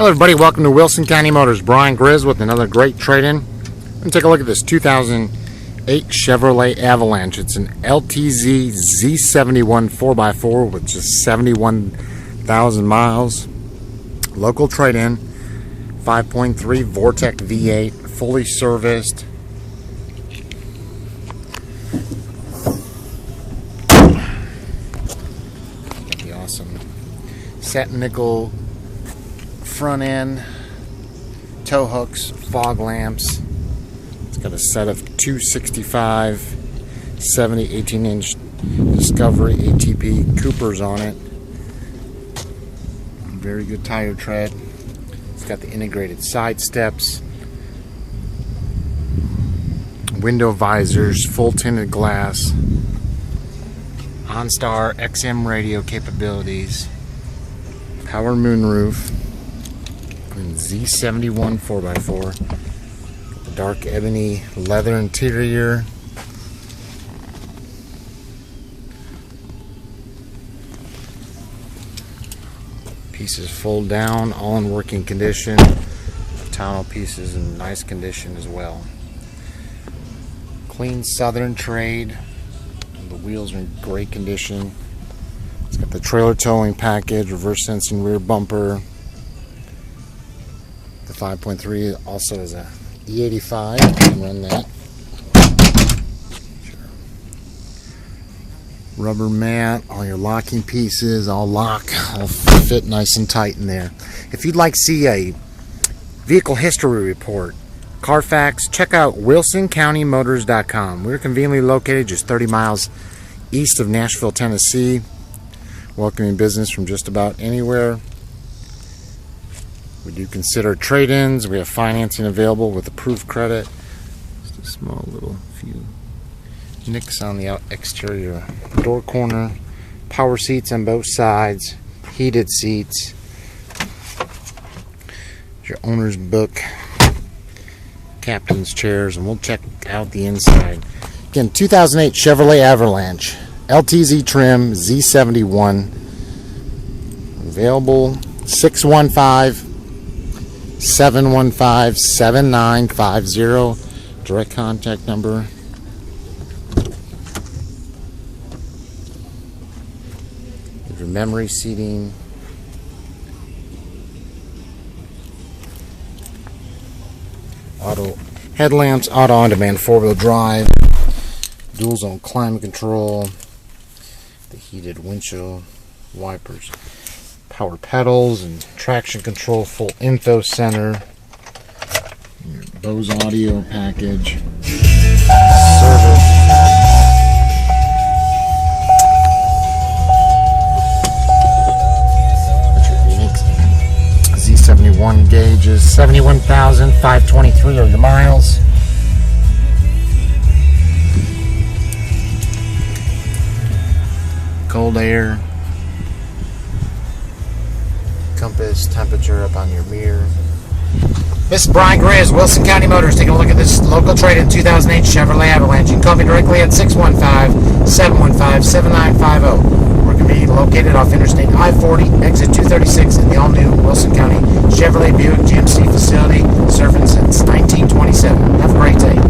Hello everybody, welcome to Wilson County Motors. Brian Griz with another great trade-in. Let's take a look at this 2008 Chevrolet Avalanche. It's an LTZ Z71 4x4 with just 71,000 miles. Local trade-in, 5.3 VORTEC V8, fully serviced. That'd be awesome. Satin nickel front end, tow hooks, fog lamps. It's got a set of 265 70 18-inch Discovery ATP Coopers on it. Very good tire tread. It's got the integrated side steps, window visors, full tinted glass, OnStar XM radio capabilities, power moonroof, and Z71 4x4, the dark ebony leather interior. Pieces fold down, all in working condition. Tonneau pieces in nice condition as well. Clean Southern trade. The wheels are in great condition. It's got the trailer towing package, reverse sensing rear bumper. The 5.3 also has a E85. You can run that. Rubber mat, all your locking pieces, all fit nice and tight in there. If you'd like to see a vehicle history report, Carfax, check out WilsonCountyMotors.com. We're conveniently located just 30 miles east of Nashville, Tennessee. Welcoming business from just about anywhere. We do consider trade-ins. We have financing available with approved credit. Just a small little few nicks on the exterior door corner. Power seats on both sides. Heated seats. Your owner's book. Captain's chairs. And we'll check out the inside. Again, 2008 Chevrolet Avalanche. LTZ trim, Z71. Available 615-715-7950. Direct contact number. Your memory seating. Auto headlamps, auto on-demand 4-wheel drive. Dual zone climate control. The heated windshield wipers. Power pedals and traction control, full info center. Your BOSE audio package. Service. Z71 gauges, 71,523 are your miles. Cold air. Compass, temperature up on your mirror. This is Brian Griz, Wilson County Motors, taking a look at this local trade-in 2008 Chevrolet Avalanche. You can call me directly at 615-715-7950. We're going to be located off Interstate I-40, exit 236 in the all-new Wilson County Chevrolet Buick GMC facility, serving since 1927. Have a great day.